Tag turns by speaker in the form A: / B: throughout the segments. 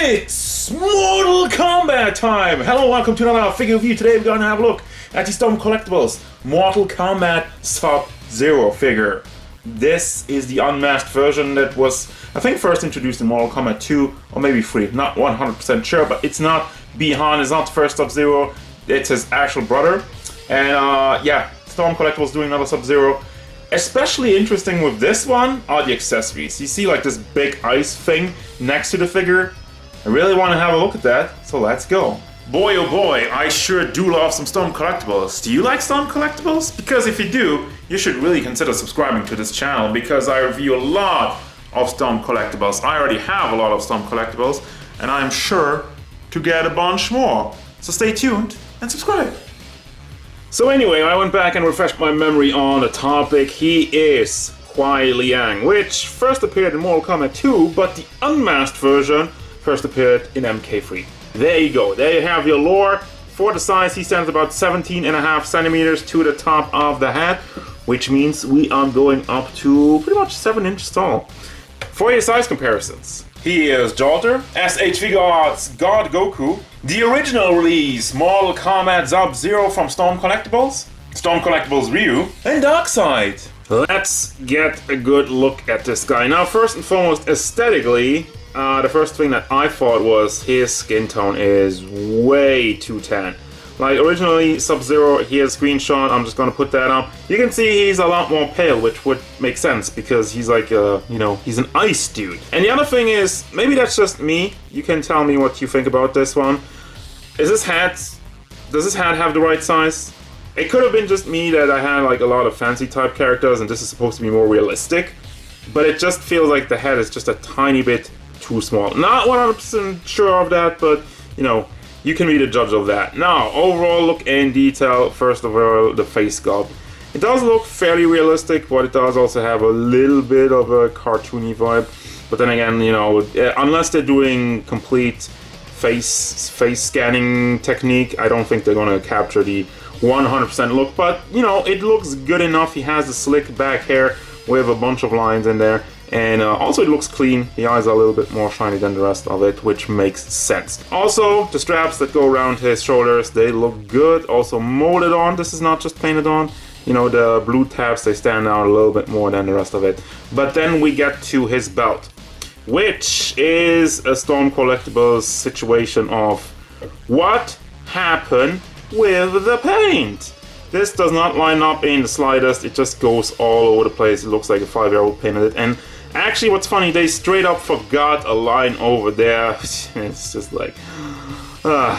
A: It's Mortal Kombat time! Hello, welcome to another figure review. Today we're gonna have a look at the Storm Collectibles Mortal Kombat Sub-Zero figure. This is the unmasked version that was, I think, first introduced in Mortal Kombat 2 or maybe 3. Not 100% sure, but it's not Bihan, it's not the first Sub-Zero, it's his actual brother. And yeah, Storm Collectibles doing another Sub-Zero. Especially interesting with this one are the accessories. You see like this big ice thing next to the figure. I really want to have a look at that, so let's go. Boy oh boy, I sure do love some Storm Collectibles. Do you like Storm Collectibles? Because if you do, you should really consider subscribing to this channel because I review a lot of Storm Collectibles. I already have a lot of Storm Collectibles and I'm sure to get a bunch more. So stay tuned and subscribe. So anyway, I went back and refreshed my memory on the topic. He is Kuai Liang, which first appeared in Mortal Kombat 2, but the unmasked version first appeared in MK3. There you go, there you have your lore. For the size, he stands about 17.5 centimeters to the top of the head, which means we are going up to pretty much 7 inches tall. For your size comparisons, he is Jalter, SH Figuarts God Goku, the original release Mortal Kombat Sub-Zero from Storm Collectibles, Storm Collectibles Ryu, and Darkseid. Let's get a good look at this guy. Now, first and foremost, aesthetically, the first thing that I thought was his skin tone is way too tan. Like originally Sub-Zero, he has a screenshot, I'm just gonna put that up. You can see he's a lot more pale, which would make sense because he's like he's an ice dude. And the other thing is, maybe that's just me, you can tell me what you think about this one. Does this hat have the right size? It could have been just me that I had like a lot of fancy type characters and this is supposed to be more realistic. But it just feels like the head is just a tiny bit too small. Not 100% sure of that, but you know, you can be the judge of that. Now, overall look in detail, first of all, the face sculpt. It does look fairly realistic, but it does also have a little bit of a cartoony vibe. But then again, you know, unless they're doing complete face scanning technique, I don't think they're gonna capture the 100% look. But, you know, it looks good enough. He has the slick back hair with a bunch of lines in there. And also it looks clean. The eyes are a little bit more shiny than the rest of it, which makes sense. Also, the straps that go around his shoulders, they look good. Also molded on. This is not just painted on. You know, the blue tabs, they stand out a little bit more than the rest of it. But then we get to his belt, which is a Storm Collectibles situation of what happened with the paint. This does not line up in the slightest. It just goes all over the place. It looks like a 5-year-old painted it. And actually, what's funny, they straight up forgot a line over there. It's just like,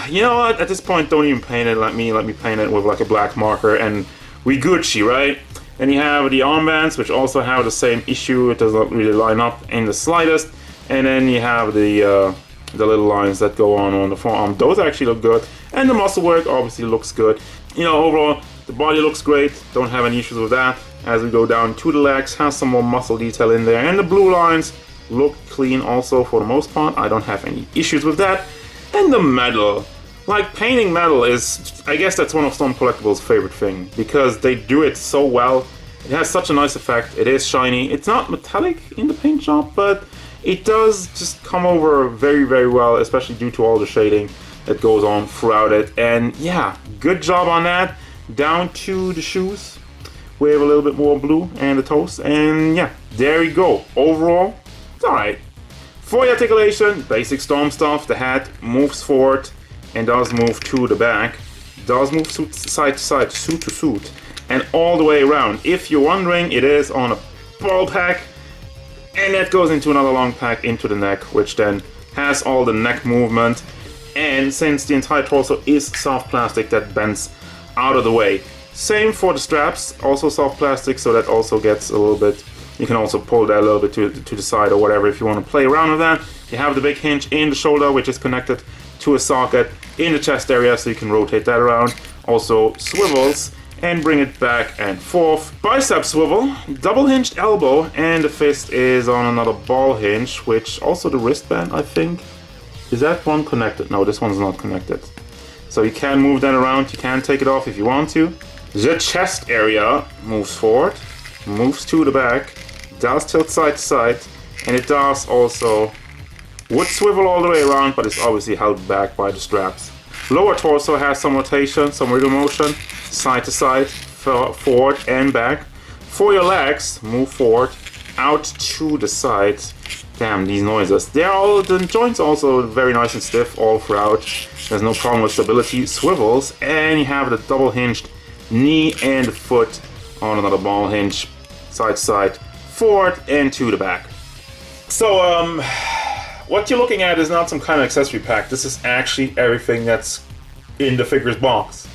A: you know what? At this point, don't even paint it. Let me paint it with like a black marker, and we Gucci, right? Then you have the armbands, which also have the same issue. It does not really line up in the slightest. And then you have the little lines that go on the forearm. Those actually look good, and the muscle work obviously looks good. You know, overall, the body looks great. Don't have any issues with that. As we go down to the legs, has some more muscle detail in there, and the blue lines look clean also for the most part. I don't have any issues with that. And the metal, like painting metal is, I guess that's one of Storm Collectibles' favorite thing because they do it so well. It has such a nice effect. It is shiny. It's not metallic in the paint job, but it does just come over very, very well, especially due to all the shading that goes on throughout it. And yeah, good job on that. Down to the shoes with a little bit more blue and the toes, and yeah, there you go. Overall, it's alright. For the articulation, basic Storm stuff. The hat moves forward and does move to the back, does move side to side, suit to suit, and all the way around. If you're wondering, it is on a ball pack, and that goes into another long pack into the neck, which then has all the neck movement. And since the entire torso is soft plastic, that bends out of the way. Same for the straps, also soft plastic, so that also gets a little bit, you can also pull that a little bit to the side or whatever if you want to play around with that. You have the big hinge in the shoulder, which is connected to a socket in the chest area, so you can rotate that around. Also swivels and bring it back and forth. Bicep swivel, double hinged elbow, and the fist is on another ball hinge, which also the wristband, I think. Is that one connected? No, this one's not connected. So you can move that around, you can take it off if you want to. The chest area moves forward, moves to the back, does tilt side to side, and it does also Would swivel all the way around, but it's obviously held back by the straps. Lower torso has some rotation, some wiggle motion, side to side, forward and back. For your legs, move forward, out to the side. Damn, these noises. The joints are also very nice and stiff all throughout. There's no problem with stability. Swivels, and you have the double hinged knee and foot on another ball hinge, side to side, forward and to the back. So, what you're looking at is not some kind of accessory pack. This is actually everything that's in the figure's box.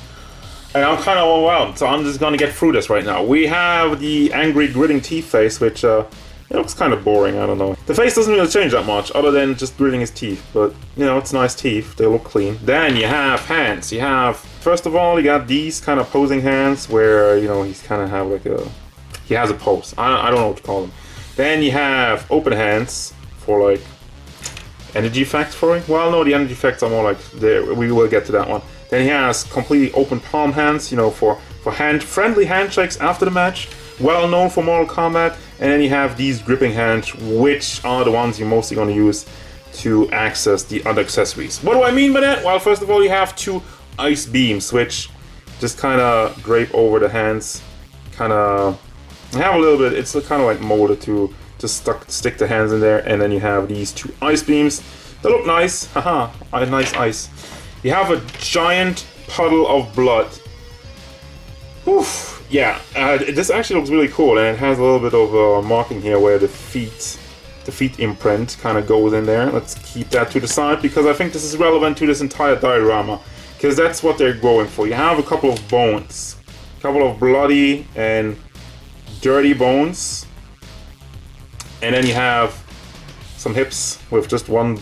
A: And I'm kind of overwhelmed, so I'm just going to get through this right now. We have the angry gritting teeth face, which it looks kind of boring, I don't know. The face doesn't really change that much, other than just gritting his teeth. But, you know, it's nice teeth, they look clean. Then you have hands. You have, first of all, you got these kind of posing hands, where, you know, he's kind of have like a, he has a pose. I don't know what to call them. Then you have open hands for like energy effects for it. Well, no, the energy effects are more like there. We will get to that one. Then he has completely open palm hands, you know, for friendly handshakes after the match. Well known for Mortal Kombat. And then you have these gripping hands, which are the ones you're mostly going to use to access the other accessories. What do I mean by that? Well, first of all, you have two ice beams, which just kind of drape over the hands. Kind of have a little bit. It's kind of like molded to just stick the hands in there, and then you have these two ice beams. They look nice. Haha, nice ice. You have a giant puddle of blood. Oof. Yeah, this actually looks really cool, and it has a little bit of a marking here where the feet imprint kind of goes in there. Let's keep that to the side because I think this is relevant to this entire diorama, because that's what they're going for. You have a couple of bones, a couple of bloody and dirty bones, and then you have some hips with just one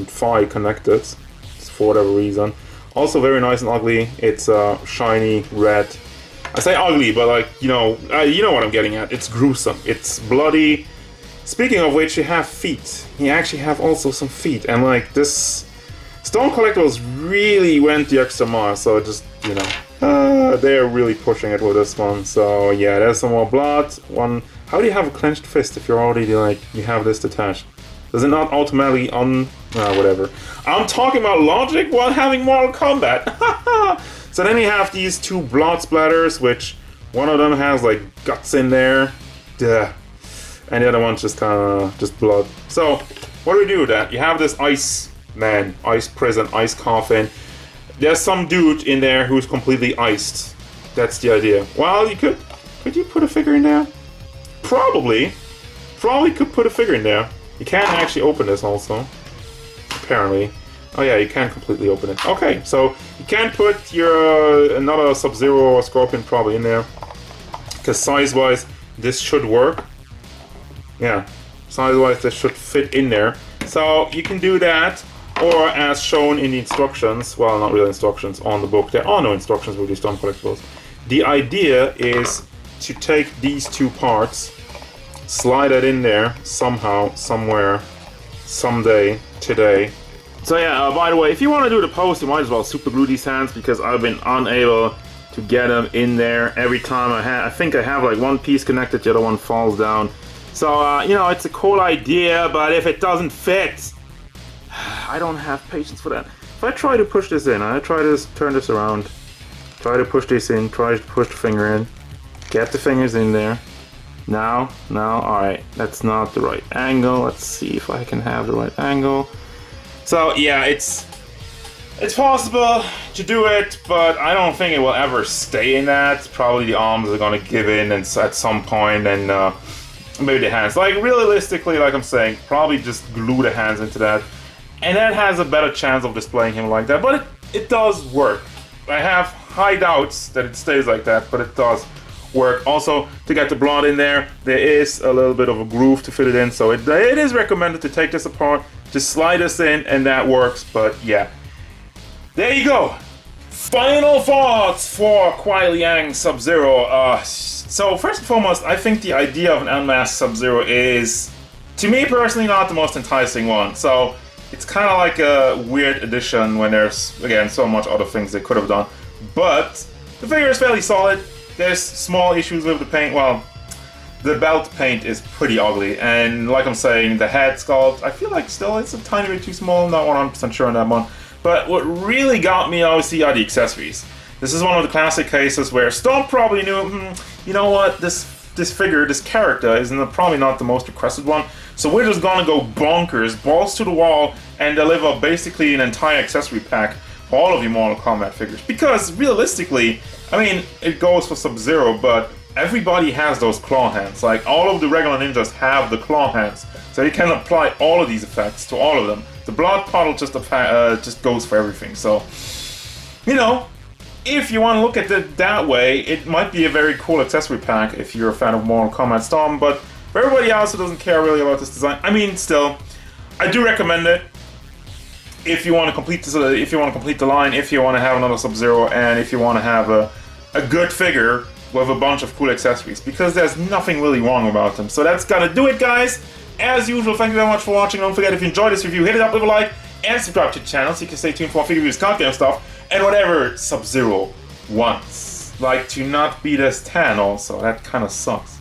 A: thigh connected for whatever reason. Also very nice and ugly. It's shiny red. I say ugly, but like, you know what I'm getting at. It's gruesome. It's bloody. Speaking of which, you have feet. You actually have also some feet, and like this, Storm Collectibles really went the extra mile. So just, you know, they're really pushing it with this one. So yeah, there's some more blood. How do you have a clenched fist if you're already like you have this detached? Does it not automatically whatever. I'm talking about logic while having Mortal Kombat. So then you have these two blood splatters, which one of them has like guts in there. Duh. And the other one's just kind of just blood. So what do we do with that? You have this ice man, ice prison, ice coffin. There's some dude in there who's completely iced. That's the idea. Well, could you put a figure in there? Probably could put a figure in there. You can't actually open this also, apparently. Oh yeah, you can completely open it. Okay, so you can put your another Sub-Zero or Scorpion probably in there, because size-wise this should work. Yeah, size-wise this should fit in there. So you can do that, or as shown in the instructions, well, not really instructions on the book. There are no instructions with these Storm Collectibles. The idea is to take these two parts, slide it in there somehow, somewhere, someday, today. So yeah, by the way, if you want to do the post, you might as well super glue these hands, because I've been unable to get them in there every time. I think I have like one piece connected, the other one falls down. So you know, it's a cool idea, but if it doesn't fit, I don't have patience for that. If I try to push this in, I try to turn this around, try to push this in, try to push the finger in, get the fingers in there. Now, alright, that's not the right angle. Let's see if I can have the right angle. So yeah, it's possible to do it, but I don't think it will ever stay in that. Probably the arms are gonna give in and at some point, and maybe the hands. Like realistically, like I'm saying, probably just glue the hands into that, and that has a better chance of displaying him like that. But it does work. I have high doubts that it stays like that, but it does work. Also, to get the blood in there, there is a little bit of a groove to fit it in, so it is recommended to take this apart, just slide this in, and that works. But yeah, there you go. Final thoughts for Kuai Liang Sub-Zero. So first and foremost, I think the idea of an unmasked Sub-Zero is, to me personally, not the most enticing one. So it's kind of like a weird addition when there's, again, so much other things they could have done. But the figure is fairly solid. There's small issues with the paint. Well, the belt paint is pretty ugly, and like I'm saying, the head sculpt, I feel like still it's a tiny bit too small, not 100% sure on that one. But what really got me, obviously, are the accessories. This is one of the classic cases where Storm probably knew, you know what, this figure, this character, is probably not the most requested one, so we're just gonna go bonkers, balls to the wall, and deliver basically an entire accessory pack for all of your Mortal Kombat figures. Because, realistically, I mean, it goes for Sub-Zero, but everybody has those claw hands. Like, all of the regular ninjas have the claw hands, so you can apply all of these effects to all of them. The blood puddle just goes for everything, so, you know, if you want to look at it that way, it might be a very cool accessory pack if you're a fan of Mortal Kombat Storm, but for everybody else who doesn't care really about this design, I mean, still, I do recommend it if you want to complete this, if you want to complete the line, if you want to have another Sub-Zero, and if you want to have a good figure with a bunch of cool accessories, because there's nothing really wrong about them. So that's gonna do it, guys. As usual, thank you very much for watching. Don't forget, if you enjoyed this review, hit it up with a like and subscribe to the channel so you can stay tuned for more figure reviews, card game stuff, and whatever Sub-Zero wants. Like to not beat us 10 also, that kind of sucks.